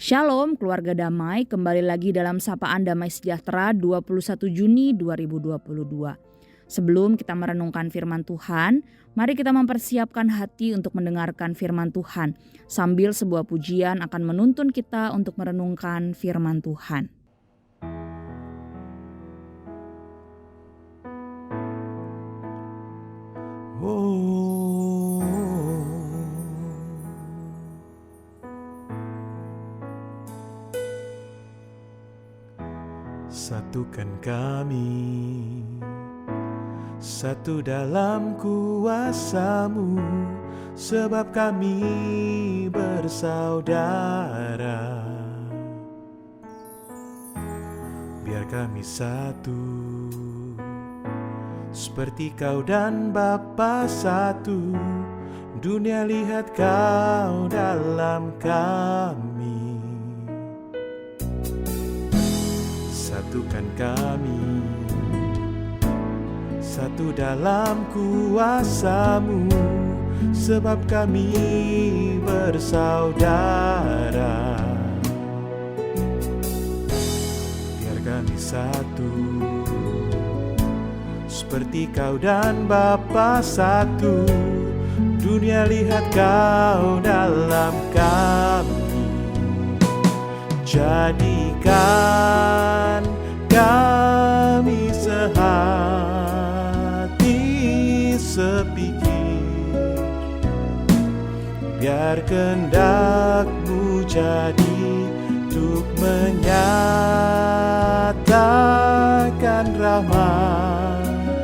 Shalom keluarga damai, kembali lagi dalam Sapaan Damai Sejahtera 21 Juni 2022. Sebelum kita merenungkan firman Tuhan, mari kita mempersiapkan hati untuk mendengarkan firman Tuhan, sambil sebuah pujian akan menuntun kita untuk merenungkan firman Tuhan. Satukan kami, satu dalam kuasa-Mu, sebab kami bersaudara. Biar kami satu, seperti Kau dan Bapa satu. Dunia lihat Kau dalam kami. Satukan kami, satu dalam kuasa-Mu, sebab kami bersaudara. Biar kami satu, seperti Kau dan Bapa satu. Dunia lihat Kau dalam kami. Jadikan kami sehati sepikir, biar kehendak-Mu jadi untuk menyatakan rahmat-Mu.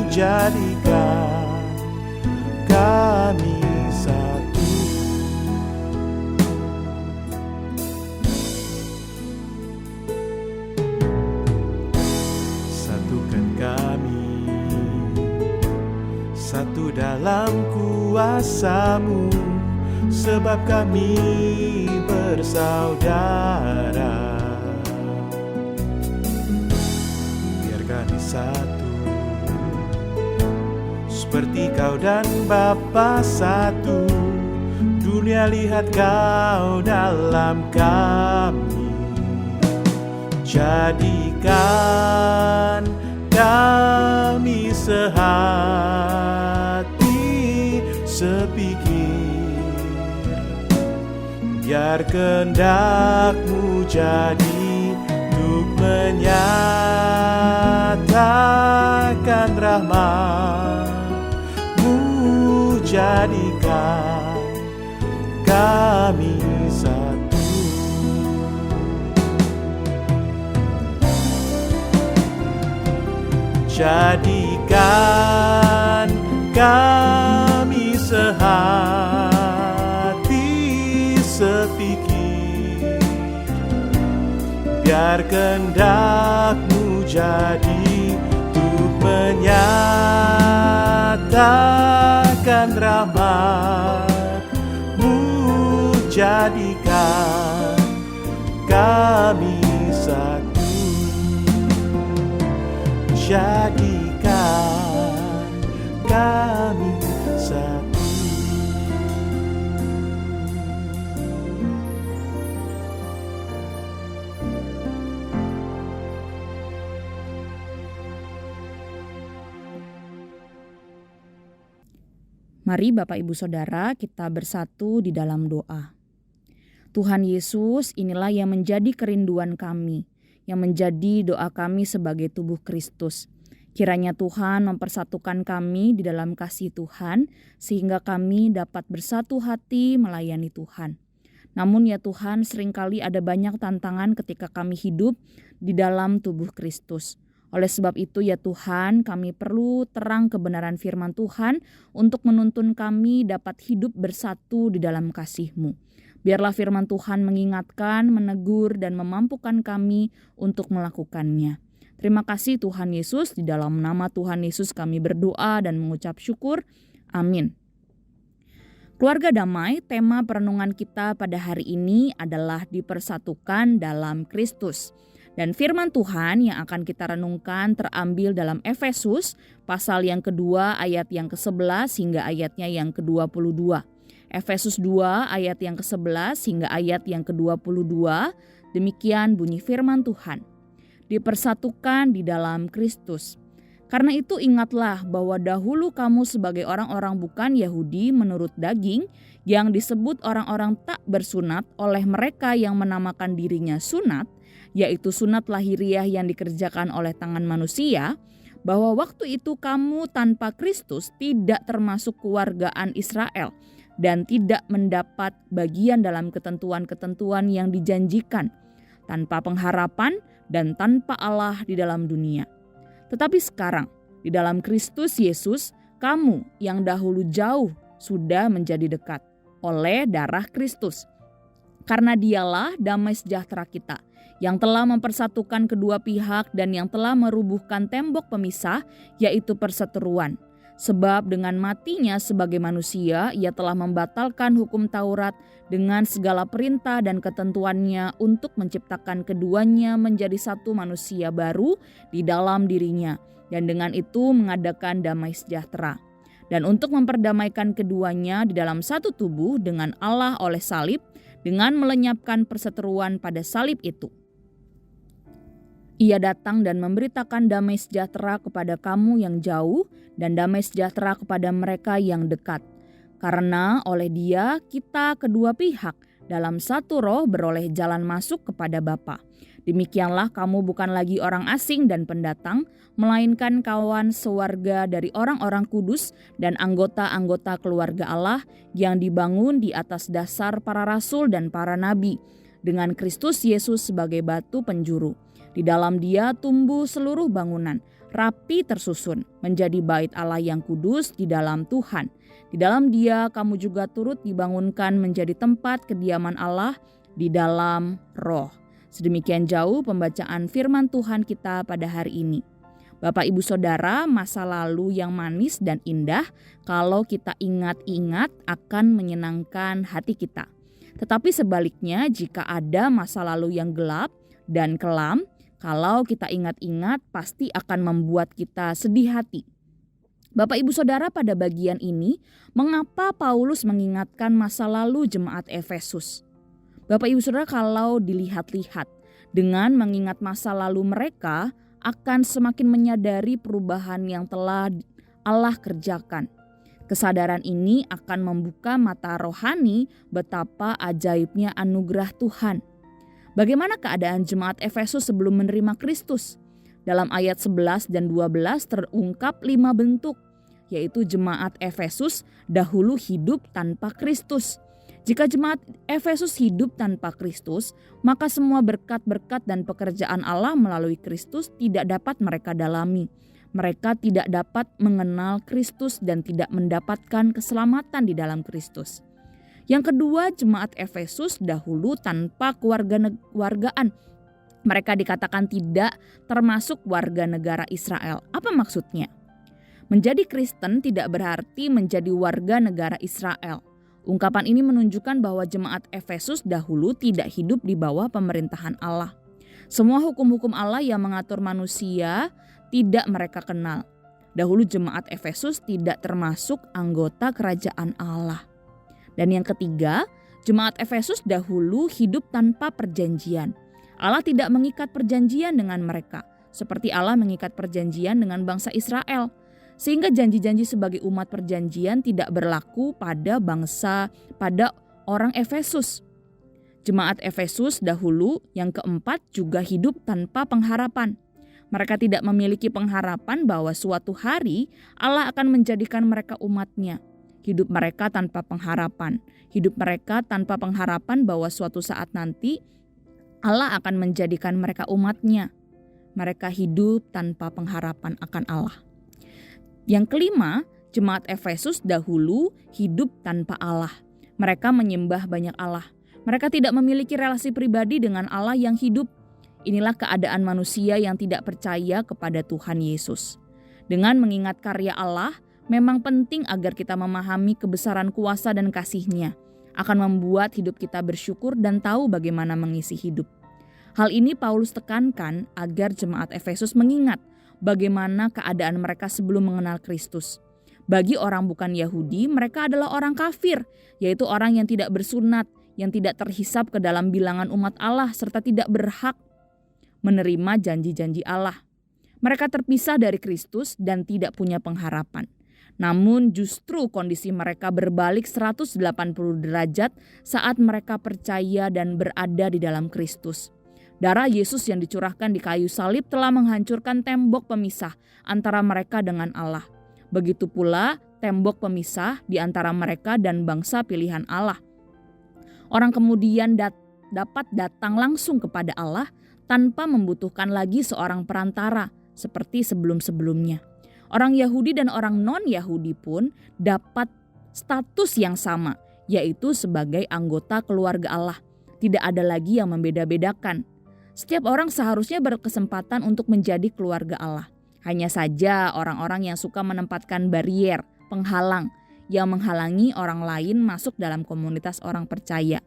Jadikan kami satu. Satukan kami, satu dalam kuasa-Mu, sebab kami bersaudara. Biar kami satu, seperti Kau dan Bapa satu. Dunia lihat Kau dalam kami. Jadikan kami sehati sepikir, biar kehendak-Mu jadi untuk menyatakan rahmat-Mu. Jadikan kami satu. Jadikan kami sehati sepikir, biar kehendak-Mu jadi untuk menyatakan rahmat-Mu. Jadikan kami satu. Jadikan kami satu. Mari Bapak Ibu Saudara kita bersatu di dalam doa. Tuhan Yesus, inilah yang menjadi kerinduan kami, yang menjadi doa kami sebagai tubuh Kristus. Kiranya Tuhan mempersatukan kami di dalam kasih Tuhan, sehingga kami dapat bersatu hati melayani Tuhan. Namun ya Tuhan, seringkali ada banyak tantangan ketika kami hidup di dalam tubuh Kristus. Oleh sebab itu ya Tuhan, kami perlu terang kebenaran firman Tuhan untuk menuntun kami dapat hidup bersatu di dalam kasih-Mu. Biarlah firman Tuhan mengingatkan, menegur, dan memampukan kami untuk melakukannya. Terima kasih Tuhan Yesus, di dalam nama Tuhan Yesus kami berdoa dan mengucap syukur. Amin. Keluarga damai, tema perenungan kita pada hari ini adalah dipersatukan dalam Kristus. Dan firman Tuhan yang akan kita renungkan terambil dalam Efesus pasal yang kedua ayat yang ke-11 hingga ayatnya yang ke-22. Efesus 2 ayat yang ke-11 hingga ayat yang ke-22, demikian bunyi firman Tuhan. Dipersatukan di dalam Kristus. Karena itu ingatlah bahwa dahulu kamu sebagai orang-orang bukan Yahudi menurut daging yang disebut orang-orang tak bersunat oleh mereka yang menamakan dirinya sunat, yaitu sunat lahiriah yang dikerjakan oleh tangan manusia, bahwa waktu itu kamu tanpa Kristus tidak termasuk keluargaan Israel dan tidak mendapat bagian dalam ketentuan-ketentuan yang dijanjikan, tanpa pengharapan dan tanpa Allah di dalam dunia. Tetapi sekarang, di dalam Kristus Yesus, kamu yang dahulu jauh sudah menjadi dekat oleh darah Kristus. Karena dialah damai sejahtera kita, yang telah mempersatukan kedua pihak dan yang telah merubuhkan tembok pemisah, yaitu perseteruan. Sebab dengan matinya sebagai manusia, ia telah membatalkan hukum Taurat dengan segala perintah dan ketentuannya untuk menciptakan keduanya menjadi satu manusia baru di dalam dirinya, dan dengan itu mengadakan damai sejahtera. Dan untuk memperdamaikan keduanya di dalam satu tubuh dengan Allah oleh salib, dengan melenyapkan perseteruan pada salib itu. Ia datang dan memberitakan damai sejahtera kepada kamu yang jauh dan damai sejahtera kepada mereka yang dekat. Karena oleh Dia kita kedua pihak dalam satu roh beroleh jalan masuk kepada Bapa. Demikianlah kamu bukan lagi orang asing dan pendatang, melainkan kawan sewarga dari orang-orang kudus dan anggota-anggota keluarga Allah yang dibangun di atas dasar para rasul dan para nabi, dengan Kristus Yesus sebagai batu penjuru. Di dalam Dia tumbuh seluruh bangunan, rapi tersusun, menjadi bait Allah yang kudus di dalam Tuhan. Di dalam Dia kamu juga turut dibangunkan menjadi tempat kediaman Allah di dalam Roh. Sedemikian jauh pembacaan firman Tuhan kita pada hari ini. Bapak Ibu Saudara, masa lalu yang manis dan indah kalau kita ingat-ingat akan menyenangkan hati kita. Tetapi sebaliknya jika ada masa lalu yang gelap dan kelam, kalau kita ingat-ingat pasti akan membuat kita sedih hati. Bapak Ibu Saudara, pada bagian ini mengapa Paulus mengingatkan masa lalu jemaat Efesus? Bapak Ibu Saudara, kalau dilihat-lihat dengan mengingat masa lalu mereka akan semakin menyadari perubahan yang telah Allah kerjakan. Kesadaran ini akan membuka mata rohani betapa ajaibnya anugerah Tuhan. Bagaimana keadaan jemaat Efesus sebelum menerima Kristus? Dalam ayat 11 dan 12 terungkap 5 bentuk, yaitu jemaat Efesus dahulu hidup tanpa Kristus. Jika jemaat Efesus hidup tanpa Kristus, maka semua berkat-berkat dan pekerjaan Allah melalui Kristus tidak dapat mereka dalami. Mereka tidak dapat mengenal Kristus dan tidak mendapatkan keselamatan di dalam Kristus. Yang kedua, jemaat Efesus dahulu tanpa kewargaan. Mereka dikatakan tidak termasuk warga negara Israel. Apa maksudnya? Menjadi Kristen tidak berarti menjadi warga negara Israel. Ungkapan ini menunjukkan bahwa jemaat Efesus dahulu tidak hidup di bawah pemerintahan Allah. Semua hukum-hukum Allah yang mengatur manusia tidak mereka kenal. Dahulu jemaat Efesus tidak termasuk anggota kerajaan Allah. Dan yang ketiga, jemaat Efesus dahulu hidup tanpa perjanjian. Allah tidak mengikat perjanjian dengan mereka, seperti Allah mengikat perjanjian dengan bangsa Israel. Sehingga janji-janji sebagai umat perjanjian tidak berlaku pada orang Efesus. Jemaat Efesus dahulu yang keempat juga hidup tanpa pengharapan. Mereka tidak memiliki pengharapan bahwa suatu hari Allah akan menjadikan mereka umat-Nya. Hidup mereka tanpa pengharapan. Hidup mereka tanpa pengharapan bahwa suatu saat nanti Allah akan menjadikan mereka umat-Nya. Mereka hidup tanpa pengharapan akan Allah. Yang kelima, jemaat Efesus dahulu hidup tanpa Allah. Mereka menyembah banyak Allah. Mereka tidak memiliki relasi pribadi dengan Allah yang hidup. Inilah keadaan manusia yang tidak percaya kepada Tuhan Yesus. Dengan mengingat karya Allah, memang penting agar kita memahami kebesaran kuasa dan kasih-Nya. Akan membuat hidup kita bersyukur dan tahu bagaimana mengisi hidup. Hal ini Paulus tekankan agar jemaat Efesus mengingat bagaimana keadaan mereka sebelum mengenal Kristus. Bagi orang bukan Yahudi, mereka adalah orang kafir, yaitu orang yang tidak bersunat, yang tidak terhisap ke dalam bilangan umat Allah, serta tidak berhak menerima janji-janji Allah. Mereka terpisah dari Kristus dan tidak punya pengharapan. Namun justru kondisi mereka berbalik 180 derajat saat mereka percaya dan berada di dalam Kristus. Darah Yesus yang dicurahkan di kayu salib telah menghancurkan tembok pemisah antara mereka dengan Allah. Begitu pula tembok pemisah di antara mereka dan bangsa pilihan Allah. Orang kemudian dapat datang langsung kepada Allah tanpa membutuhkan lagi seorang perantara seperti sebelum-sebelumnya. Orang Yahudi dan orang non-Yahudi pun dapat status yang sama, yaitu sebagai anggota keluarga Allah. Tidak ada lagi yang membeda-bedakan. Setiap orang seharusnya berkesempatan untuk menjadi keluarga Allah. Hanya saja orang-orang yang suka menempatkan barier, penghalang, yang menghalangi orang lain masuk dalam komunitas orang percaya.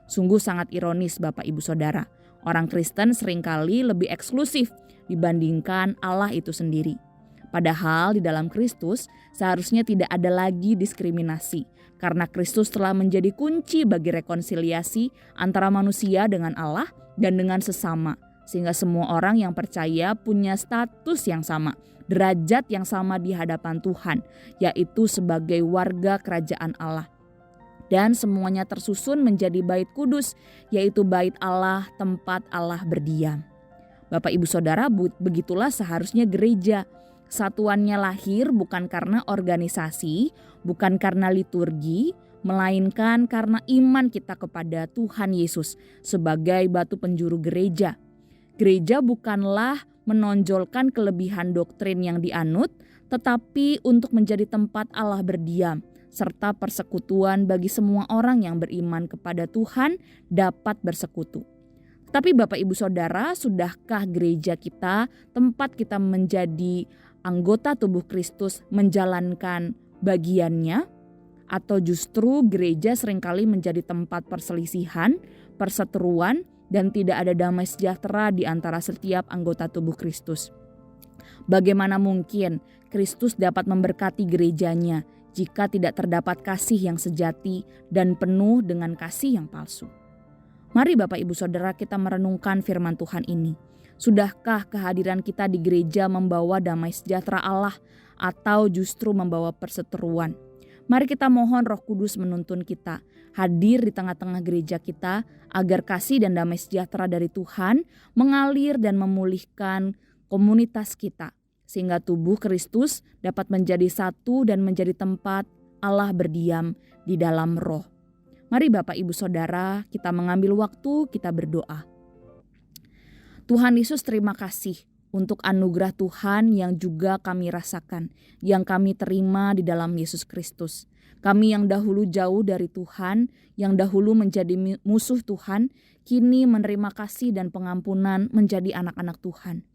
Sungguh sangat ironis Bapak Ibu Saudara. Orang Kristen seringkali lebih eksklusif dibandingkan Allah itu sendiri. Padahal di dalam Kristus seharusnya tidak ada lagi diskriminasi, karena Kristus telah menjadi kunci bagi rekonsiliasi antara manusia dengan Allah dan dengan sesama, sehingga semua orang yang percaya punya status yang sama, derajat yang sama di hadapan Tuhan, yaitu sebagai warga kerajaan Allah. Dan semuanya tersusun menjadi bait kudus, yaitu bait Allah, tempat Allah berdiam. Bapak Ibu Saudara, begitulah seharusnya gereja. Satuannya lahir bukan karena organisasi, bukan karena liturgi, melainkan karena iman kita kepada Tuhan Yesus sebagai batu penjuru gereja. Gereja bukanlah menonjolkan kelebihan doktrin yang dianut, tetapi untuk menjadi tempat Allah berdiam, serta persekutuan bagi semua orang yang beriman kepada Tuhan dapat bersekutu. Tapi Bapak Ibu Saudara, sudahkah gereja kita, tempat kita menjadi anggota tubuh Kristus, menjalankan bagiannya? Atau justru gereja seringkali menjadi tempat perselisihan, perseteruan, dan tidak ada damai sejahtera di antara setiap anggota tubuh Kristus? Bagaimana mungkin Kristus dapat memberkati gerejanya jika tidak terdapat kasih yang sejati dan penuh dengan kasih yang palsu? Mari Bapak Ibu Saudara kita merenungkan firman Tuhan ini. Sudahkah kehadiran kita di gereja membawa damai sejahtera Allah atau justru membawa perseteruan? Mari kita mohon Roh Kudus menuntun kita hadir di tengah-tengah gereja kita agar kasih dan damai sejahtera dari Tuhan mengalir dan memulihkan komunitas kita, sehingga tubuh Kristus dapat menjadi satu dan menjadi tempat Allah berdiam di dalam roh. Mari Bapak Ibu Saudara kita mengambil waktu, kita berdoa. Tuhan Yesus, terima kasih untuk anugerah Tuhan yang juga kami rasakan, yang kami terima di dalam Yesus Kristus. Kami yang dahulu jauh dari Tuhan, yang dahulu menjadi musuh Tuhan, kini menerima kasih dan pengampunan menjadi anak-anak Tuhan.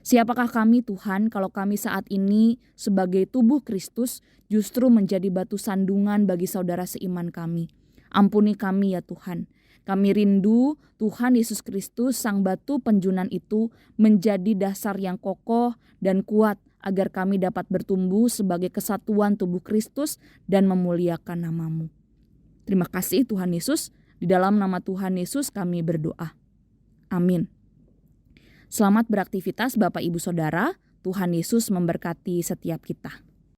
Siapakah kami Tuhan kalau kami saat ini sebagai tubuh Kristus justru menjadi batu sandungan bagi saudara seiman kami? Ampuni kami ya Tuhan. Kami rindu Tuhan Yesus Kristus sang batu penjunan itu menjadi dasar yang kokoh dan kuat agar kami dapat bertumbuh sebagai kesatuan tubuh Kristus dan memuliakan nama-Mu. Terima kasih Tuhan Yesus. Di dalam nama Tuhan Yesus kami berdoa. Amin. Selamat beraktivitas Bapak Ibu Saudara. Tuhan Yesus memberkati setiap kita.